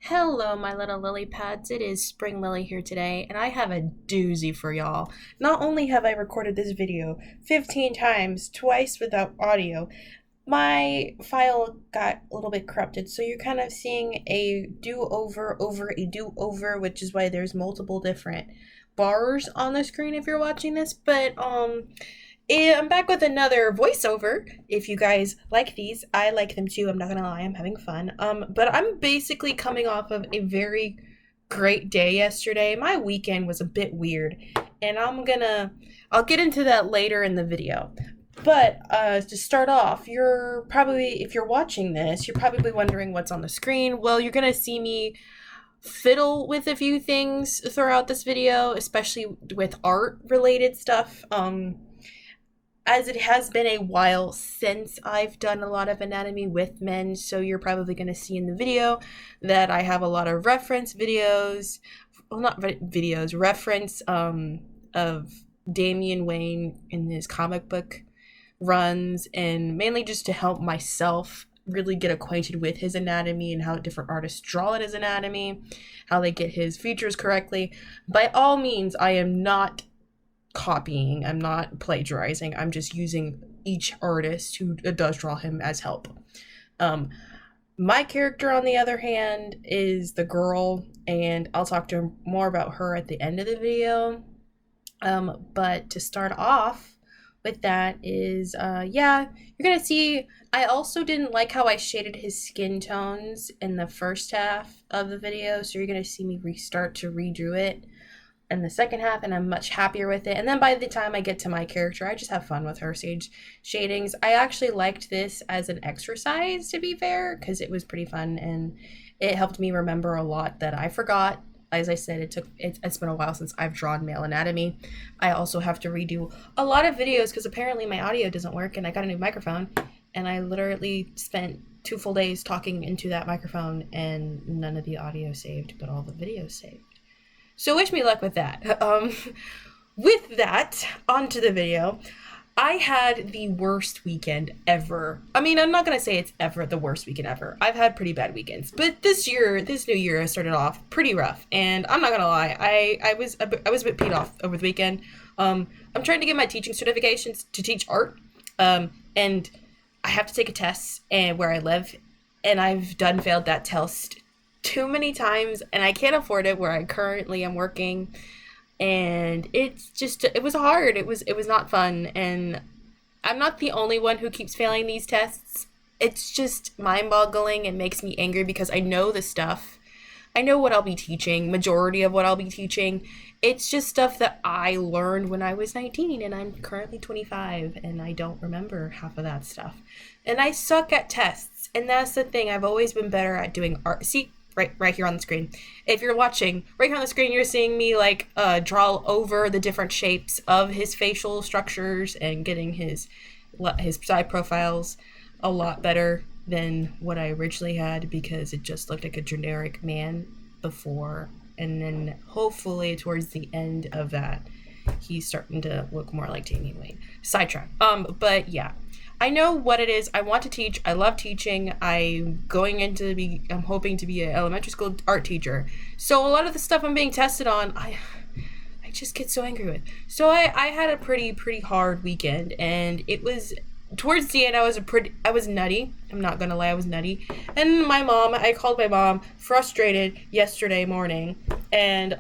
Hello, my little lily pads. It is Spring Lily here today, and I have a doozy for y'all. Not only have I recorded this video 15 times, twice without audio, my file got a little bit corrupted, so you're kind of seeing a do-over over a do-over, which is why there's multiple different bars on the screen if you're watching this, but I'm back with another voiceover. If you guys like these, I like them too. I'm not gonna lie, I'm having fun. But I'm basically coming off of a very great day yesterday. My weekend was a bit weird, and I'll get into that later in the video. But to start off, if you're watching this, you're probably wondering what's on the screen. Well, you're gonna see me fiddle with a few things throughout this video, especially with art related stuff. As it has been a while since I've done a lot of anatomy with men, so you're probably going to see in the video that I have a lot of reference videos, well, not videos, reference of Damian Wayne in his comic book runs, and mainly just to help myself really get acquainted with his anatomy and how different artists draw in his anatomy, how they get his features correctly. By all means, I am not copying, I'm not plagiarizing, I'm just using each artist who does draw him as help. My character, on the other hand, is the girl, and I'll talk to more about her at the end of the video. But to start off with that is, you're gonna see, I also didn't like how I shaded his skin tones in the first half of the video, so you're gonna see me restart to redo it in the second half, and I'm much happier with it. And then by the time I get to my character, I just have fun with her stage shadings. I actually liked this as an exercise, to be fair, because it was pretty fun, and it helped me remember a lot that I forgot. As I said, it's been a while since I've drawn male anatomy. I also have to redo a lot of videos because apparently my audio doesn't work, and I got a new microphone, and I literally spent 2 full days talking into that microphone, and none of the audio saved, but all the videos saved. So wish me luck with that. With that, onto the video. I had the worst weekend ever. I mean, I'm not gonna say it's ever the worst weekend ever. I've had pretty bad weekends, but this new year, I started off pretty rough. And I'm not gonna lie, I was a bit peed off over the weekend. I'm trying to get my teaching certifications to teach art, and I have to take a test and where I live, and I've done failed that test too many times, and I can't afford it where I currently am working, and it was hard. It was not fun, and I'm not the only one who keeps failing these tests. It's just mind-boggling and makes me angry because I know the stuff. I know what I'll be teaching, majority of what I'll be teaching. It's just stuff that I learned when I was 19, and I'm currently 25, and I don't remember half of that stuff. And I suck at tests, and that's the thing. I've always been better at doing art. See, right here on the screen. If you're watching, right here on the screen, you're seeing me draw over the different shapes of his facial structures and getting his side profiles a lot better than what I originally had, because it just looked like a generic man before, and then hopefully towards the end of that, he's starting to look more like Damian Wayne. Sidetrack. But yeah. I know what it is. I want to teach. I love teaching. I'm hoping to be an elementary school art teacher. So a lot of the stuff I'm being tested on, I just get so angry with. So I had a pretty hard weekend, and it was towards the end. I was nutty. I'm not gonna lie, I was nutty. And I called my mom frustrated yesterday morning, and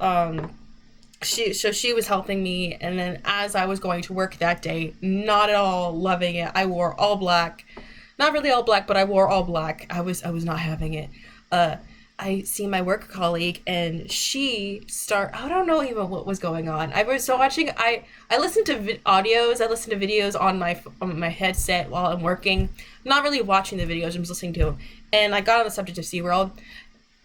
she was helping me, and then as I was going to work that day, not at all loving it, I wore all black. Not really all black, but I wore all black. I was not having it. I see my work colleague, and I don't know even what was going on. I was watching, I listened to audios, I listened to videos on my headset while I'm working. I'm not really watching the videos, I'm just listening to them. And I got on the subject of SeaWorld.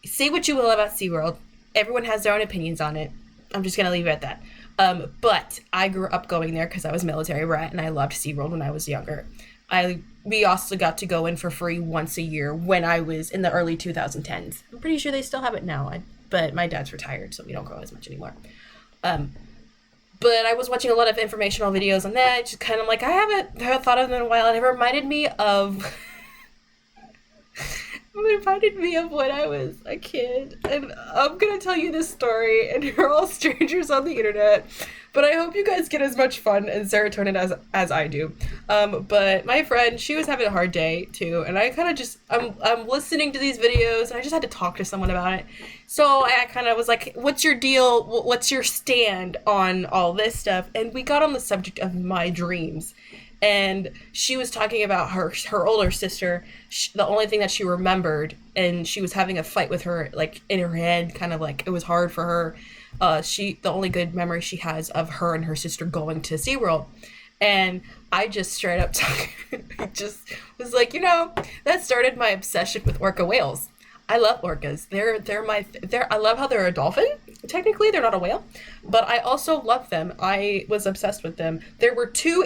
Say what you will about SeaWorld. Everyone has their own opinions on it. I'm just going to leave it at that. But I grew up going there because I was a military brat, and I loved SeaWorld when I was younger. We also got to go in for free once a year when I was in the early 2010s. I'm pretty sure they still have it now, but my dad's retired, so we don't go as much anymore. But I was watching a lot of informational videos on that, just kind of like, I haven't thought of them in a while, and it reminded me of It reminded me of when I was a kid, and I'm gonna tell you this story, and you're all strangers on the internet, but I hope you guys get as much fun and serotonin as I do. But my friend, she was having a hard day too, and I kind of just I'm listening to these videos, and I just had to talk to someone about it. So I kind of was like, "What's your deal? What's your stand on all this stuff?" And we got on the subject of my dreams, and she was talking about her older sister. The only thing that she remembered, and she was having a fight with her, like in her head, kind of like it was hard for her. The only good memory she has of her and her sister going to SeaWorld. And I just straight up I just was like, that started my obsession with orca whales. I love orcas. They're I love how they're a dolphin. Technically, they're not a whale, but I also love them. I was obsessed with them. There were two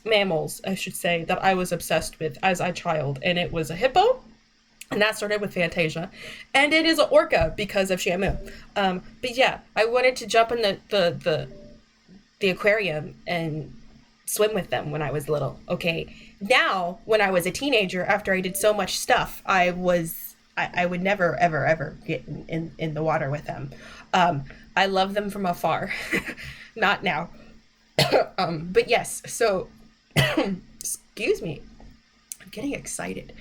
mammals, I should say, that I was obsessed with as a child, and it was a hippo, and that started with Fantasia, and it is an orca because of Shamu. But yeah, I wanted to jump in the aquarium and swim with them when I was little. Okay, now when I was a teenager, after I did so much stuff, I would never ever get in the water with them. I love them from afar, not now. But yes, so excuse me, I'm getting excited.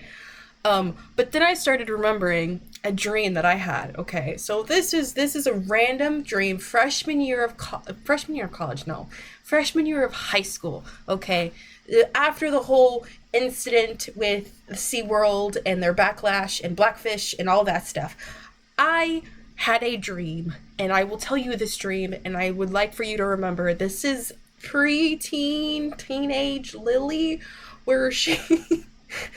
But then I started remembering a dream that I had. Okay, so this is a random dream. Freshman year of college, no, freshman year of high school. Okay, after the whole incident with SeaWorld and their backlash and Blackfish and all that stuff, I had a dream, and I will tell you this dream, and I would like for you to remember this is teenage Lily, where she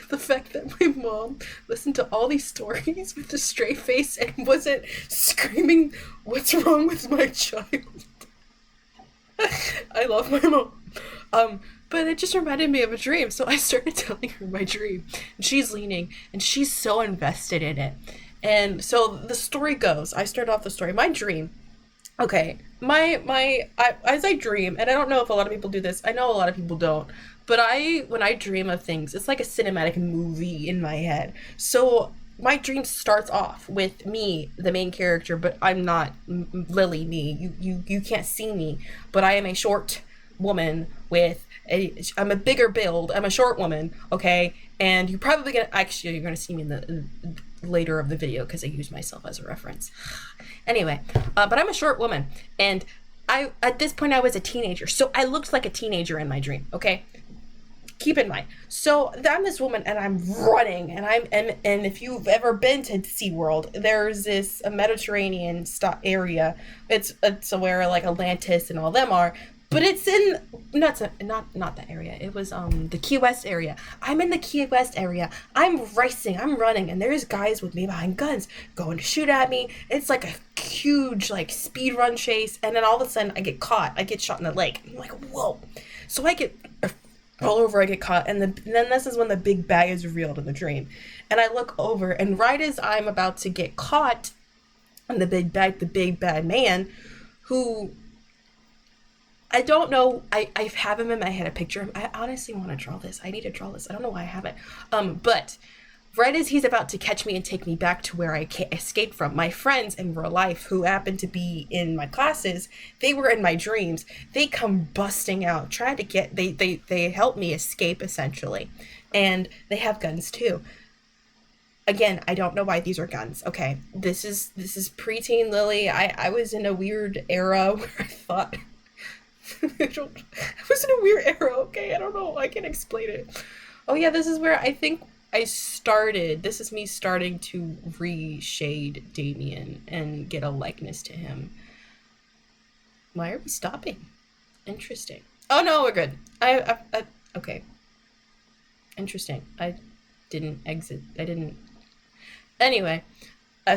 the fact that my mom listened to all these stories with a straight face and wasn't screaming, "What's wrong with my child?" I love my mom. But it just reminded me of a dream, so I started telling her my dream. And she's leaning, and she's so invested in it. And so the story goes, I start off the story. My dream, okay, as I dream, and I don't know if a lot of people do this, I know a lot of people don't, but when I dream of things, it's like a cinematic movie in my head. So my dream starts off with me, the main character, but I'm not Lily me. You can't see me, but I am a short woman I'm a bigger build. I'm a short woman, okay? And you're gonna see me in later of the video because I use myself as a reference. Anyway, but I'm a short woman, and at this point I was a teenager, so I looked like a teenager in my dream, okay? Keep in mind. So I'm this woman, and I'm running, and if you've ever been to SeaWorld, there's this Mediterranean area. It's where like Atlantis and all them are. But it's in not that area. It was the Key West area. I'm in the Key West area. I'm racing. I'm running, and there's guys with me behind guns going to shoot at me. It's like a huge like speed run chase, and then all of a sudden I get caught. I get shot in the leg. I'm like, whoa! So I get all over. I get caught, and then this is when the big bag is revealed in the dream, and I look over, and right as I'm about to get caught, and the big bad man, who I don't know. I have him in my head, a picture of him. I honestly want to draw this. I need to draw this. I don't know why I haven't. But right as he's about to catch me and take me back to where I escaped from, my friends in real life who happened to be in my classes, they were in my dreams. They come busting out, trying to they help me escape essentially. And they have guns too. Again, I don't know why these are guns. Okay, this is preteen Lily. I was in a weird era where I thought... I was in a weird era, okay? I don't know. I can't explain it. Oh, yeah, this is where I think I started. This is me starting to reshade Damien and get a likeness to him. Why are we stopping? Interesting. Oh, no, we're good. Okay. Interesting. I didn't exit. Anyway.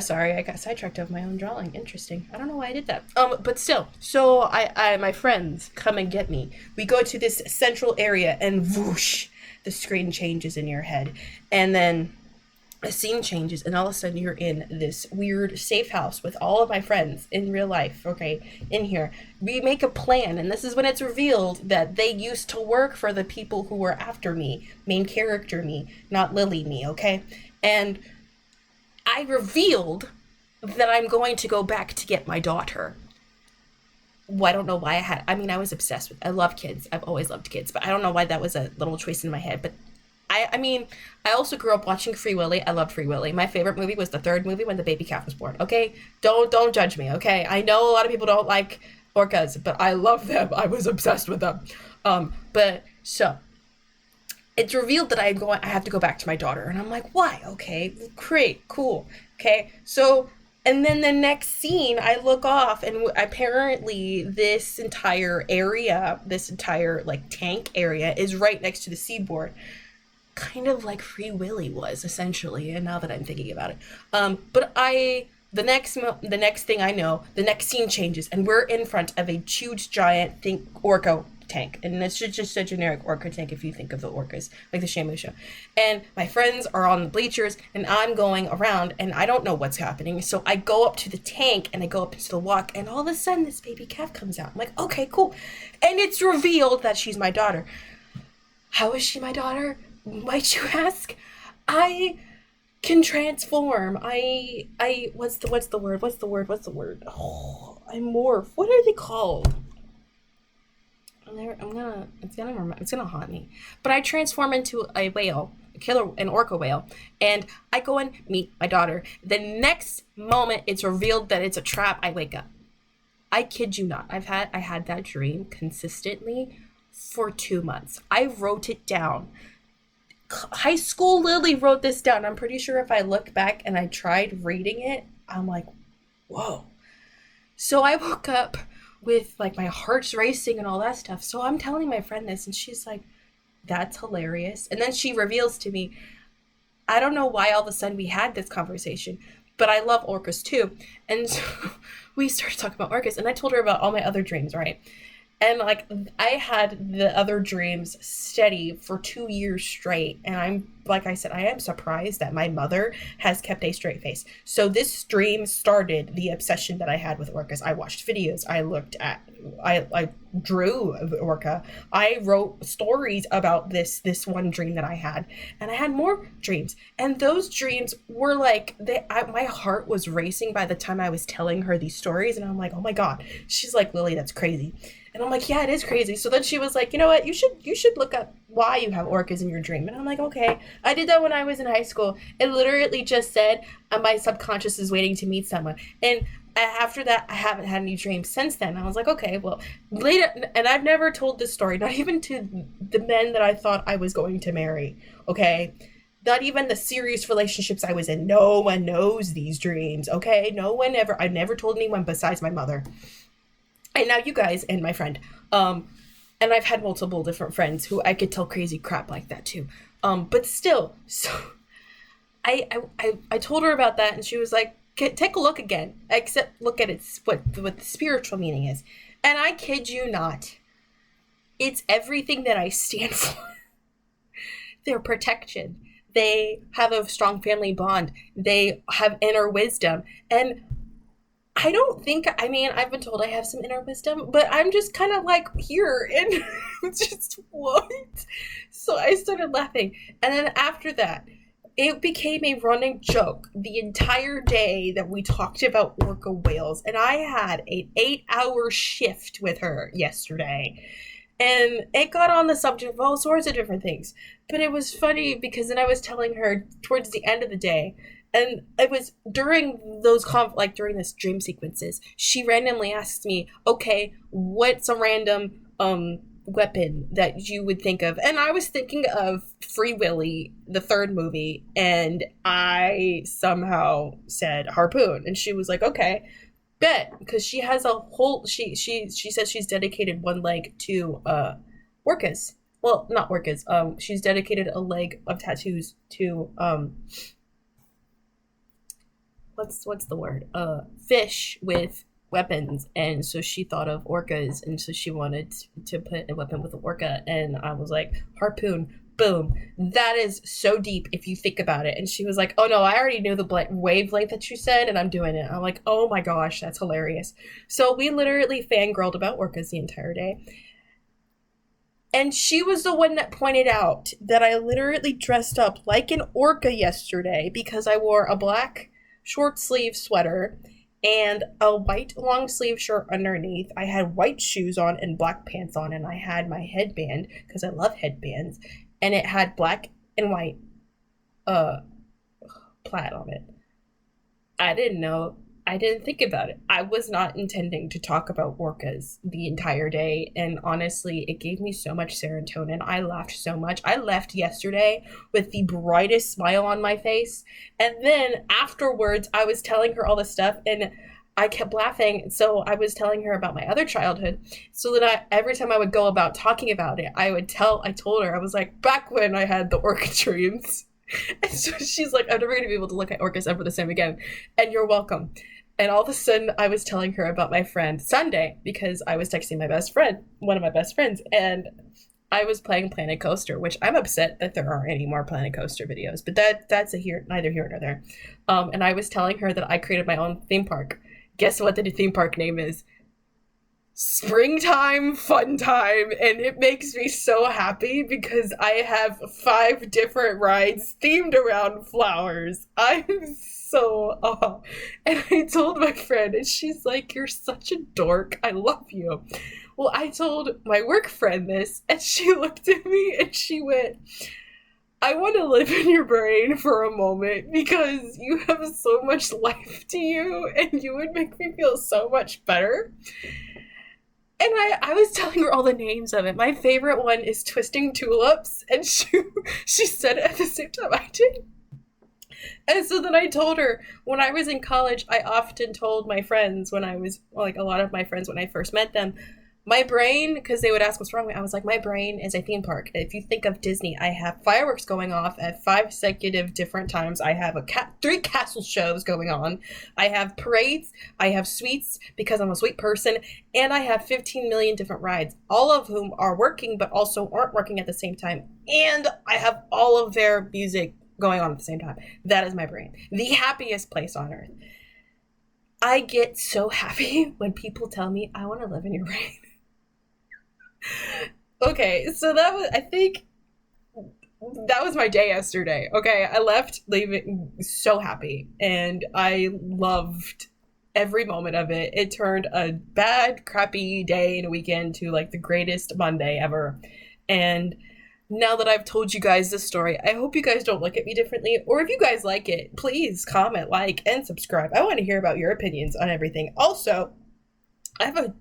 Sorry, I got sidetracked of my own drawing. Interesting. I don't know why I did that. But still, so my friends come and get me. We go to this central area, and whoosh, the screen changes in your head, and then a scene changes, and all of a sudden you're in this weird safe house with all of my friends in real life. Okay, in here we make a plan, and this is when it's revealed that they used to work for the people who were after me, main character me, not Lily me. Okay, and I revealed that I'm going to go back to get my daughter. Well, I don't know why I was obsessed with, I love kids. I've always loved kids, but I don't know why that was a little choice in my head. But I also grew up watching Free Willy. I loved Free Willy. My favorite movie was the third movie when the baby calf was born. Okay, don't judge me. Okay, I know a lot of people don't like orcas, but I love them. I was obsessed with them. But so it's revealed that I have to go back to my daughter, and I'm like, why? Okay, great, cool. Okay, so and then the next scene, I look off, and apparently this entire area, this entire like tank area, is right next to the seaboard, kind of like Free Willy was essentially. And now that I'm thinking about it, but the next thing I know, the next scene changes, and we're in front of a huge giant orca tank, and it's just a generic orca tank if you think of the orcas, like the Shamu show. And my friends are on the bleachers, and I'm going around, and I don't know what's happening. So I go up to the tank, and I go up into the walk, and all of a sudden this baby calf comes out. I'm like, okay, cool. And it's revealed that she's my daughter. How is she my daughter, might you ask? I can transform. What's the word? Oh, I morph. What are they called? It's gonna haunt me. But I transform into a whale, an orca whale, and I go and meet my daughter. The next moment it's revealed that it's a trap, I wake up. I kid you not. I had that dream consistently for 2 months. I wrote it down. High school Lily wrote this down. I'm pretty sure if I look back and I tried reading it, I'm like, whoa. So I woke up with like my heart's racing and all that stuff. So I'm telling my friend this, and she's like, that's hilarious. And then she reveals to me, I don't know why all of a sudden we had this conversation, but I love orcas too. And so we started talking about orcas, and I told her about all my other dreams, right? And like I had the other dreams steady for 2 years straight, and like I said, I am surprised that my mother has kept a straight face. So this dream started the obsession that I had with orcas. I watched videos, I drew the orca, I wrote stories about this one dream that I had, and I had more dreams. And those dreams were like my heart was racing by the time I was telling her these stories, and I'm like, oh my god. She's like, Lily, that's crazy. And I'm like, yeah, it is crazy. So then she was like, you know what? You should look up why you have orcas in your dream. And I'm like, okay. I did that when I was in high school. It literally just said my subconscious is waiting to meet someone. And after that, I haven't had any dreams since then. I was like, okay, well, later. And I've never told this story, not even to the men that I thought I was going to marry. Okay. Not even the serious relationships I was in. No one knows these dreams. Okay. I've never told anyone besides my mother. And now you guys and my friend. And I've had multiple different friends who I could tell crazy crap like that too. But still, so I told her about that, and she was like, take a look again, except look at what the spiritual meaning is. And I kid you not, it's everything that I stand for. Their protection. They have a strong family bond. They have inner wisdom. And I don't think, I've been told I have some inner wisdom, but I'm just kind of like here, and just what? So I started laughing. And then after that, it became a running joke the entire day that we talked about orca whales. And I had an 8-hour shift with her yesterday. And it got on the subject of all sorts of different things. But it was funny because then I was telling her towards the end of the day, and it was during those during this dream sequences, she randomly asked me, okay, what's a random weapon that you would think of? And I was thinking of Free Willy, the third movie, and I somehow said harpoon. And she was like, okay, bet, because she has a whole, she says she's dedicated one leg to orcas. Well, not orcas. She's dedicated a leg of tattoos to what's the word? Fish with weapons. And so she thought of orcas, and so she wanted to put a weapon with an orca. And I was like, harpoon, boom. That is so deep if you think about it. And she was like, oh no, I already knew the wavelength that you said, and I'm doing it. I'm like, oh my gosh, that's hilarious. So we literally fangirled about orcas the entire day. And she was the one that pointed out that I literally dressed up like an orca yesterday because I wore a black short sleeve sweater and a white long sleeve shirt underneath. I had white shoes on and black pants on, and I had my headband because I love headbands, and it had black and white uh plaid on it. I didn't know. I didn't think about it. I was not intending to talk about orcas the entire day, and honestly, it gave me so much serotonin. I laughed so much. I left yesterday with the brightest smile on my face, and then afterwards, I was telling her all this stuff, and I kept laughing. So I was telling her about my other childhood, so that every time I would go about talking about it, I told her, I was like, back when I had the orca dreams. And so she's like, I'm never going to be able to look at orcas ever the same again. And you're welcome. And all of a sudden, I was telling her about my friend Sunday because I was texting my best friend, one of my best friends, and I was playing Planet Coaster, which I'm upset that there aren't any more Planet Coaster videos, but that's neither here nor there. And I was telling her that I created my own theme park. Guess what the theme park name is? Springtime Fun Time, and it makes me so happy because I have 5 different rides themed around flowers. I'm so and I told my friend, and she's like, you're such a dork, I love you. Well, I told my work friend this, and she looked at me and she went, I want to live in your brain for a moment because you have so much life to you and you would make me feel so much better. And I was telling her all the names of it. My favorite one is Twisting Tulips, and she said it at the same time I did. And so then I told her, when I was in college, I often told my friends when I was, like, a lot of my friends when I first met them, my brain, because they would ask what's wrong with me, I was like, my brain is a theme park. If you think of Disney, I have fireworks going off at 5 consecutive different times. I have 3 castle shows going on. I have parades. I have suites because I'm a sweet person. And I have 15 million different rides, all of whom are working but also aren't working at the same time. And I have all of their music going on at the same time. That is my brain. The happiest place on earth. I get so happy when people tell me, I want to live in your brain. Okay, so I think that was my day yesterday. Okay, I left leaving so happy, and I loved every moment of it. It turned a bad, crappy day and a weekend to like the greatest Monday ever. And now that I've told you guys this story, I hope you guys don't look at me differently, or if you guys like it, please comment, like, and subscribe. I want to hear about your opinions on everything. Also, I have a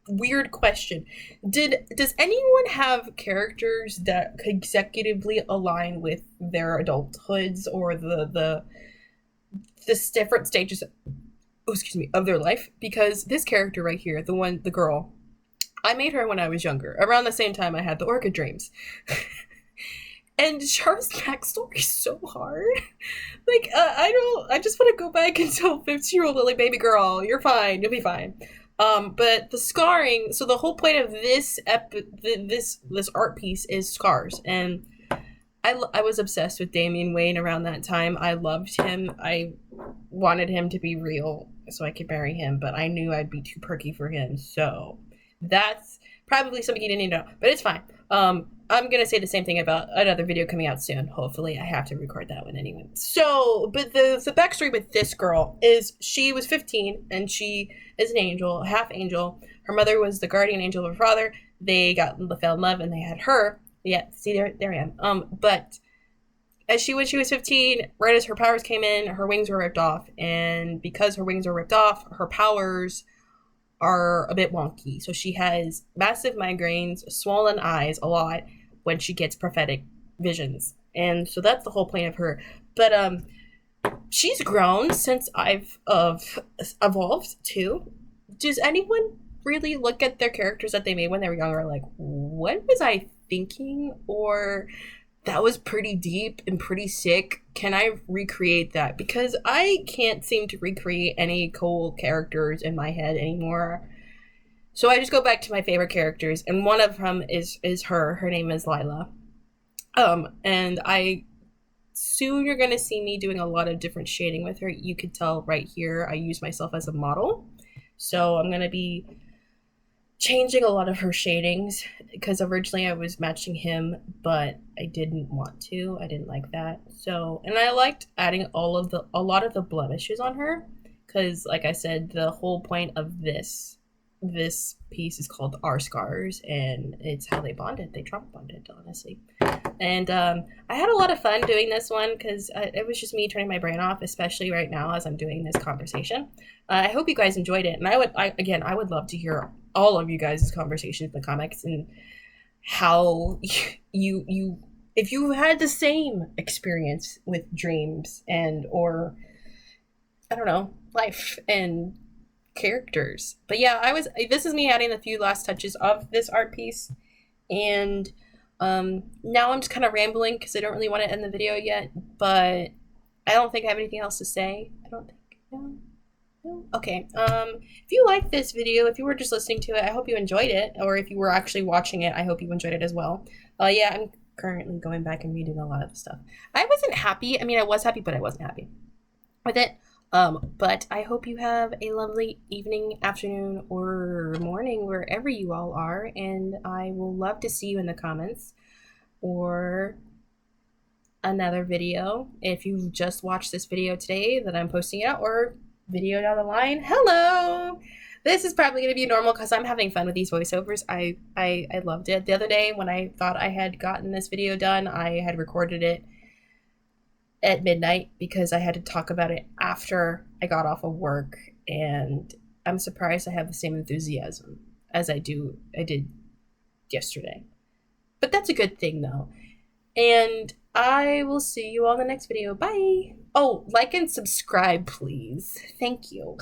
weird question. Does anyone have characters that consecutively align with their adulthoods or the different stages of their life? Because this character right here, the girl, I made her when I was younger, around the same time I had the orca dreams. And Char's backstory is so hard. Like, I just want to go back and tell 15-year-old Lily, baby girl, you're fine, you'll be fine. But the scarring, so the whole point of this art piece is scars, and I was obsessed with Damian Wayne around that time. I loved him. I wanted him to be real so I could marry him, but I knew I'd be too perky for him, so that's probably something you didn't need to know, but it's fine. I'm gonna say the same thing about another video coming out soon. Hopefully, I have to record that one anyway. So, but the backstory with this girl is she was 15 and she is an angel, half angel. Her mother was the guardian angel of her father. They fell in love and they had her. Yeah, see there I am. But when she was 15, right as her powers came in, her wings were ripped off, and because her wings were ripped off, her powers are a bit wonky. So she has massive migraines, swollen eyes a lot when she gets prophetic visions. And so that's the whole point of her. But she's grown since I've evolved too. Does anyone really look at their characters that they made when they were younger like, what was I thinking? Or that was pretty deep and pretty sick. Can I recreate that? Because I can't seem to recreate any cool characters in my head anymore. So I just go back to my favorite characters, and one of them is her. Her name is Lila. And soon you're gonna see me doing a lot of different shading with her. You could tell right here I use myself as a model. So I'm gonna be changing a lot of her shadings because originally I was matching him, but I didn't want to. I didn't like that. So, and I liked adding a lot of the blemishes on her because, like I said, the whole point of this piece is called Our Scars, and it's how they bonded. They trauma bonded, honestly. And I had a lot of fun doing this one because it was just me turning my brain off, especially right now as I'm doing this conversation. I hope you guys enjoyed it, and I would love to hear all of you guys' conversations in the comics and how you if you had the same experience with dreams and or I don't know life and characters. But yeah, this is me adding a few last touches of this art piece, and now I'm just kind of rambling because I don't really want to end the video yet, but I don't think I have anything else to say. I don't think. No. No? Okay. If you like this video, if you were just listening to it, I hope you enjoyed it. Or if you were actually watching it, I hope you enjoyed it as well. Yeah, I'm currently going back and reading a lot of the stuff. I wasn't happy. I mean, I was happy, but I wasn't happy with it. But I hope you have a lovely evening, afternoon, or morning wherever you all are, and I will love to see you in the comments or another video. If you just watched this video today that I'm posting it out, or video down the line, hello! This is probably going to be normal because I'm having fun with these voiceovers. I loved it. The other day when I thought I had gotten this video done, I had recorded it at midnight because I had to talk about it after I got off of work, and I'm surprised I have the same enthusiasm as I did yesterday. But that's a good thing though. And I will see you all in the next video. Bye! Oh, like and subscribe, please. Thank you.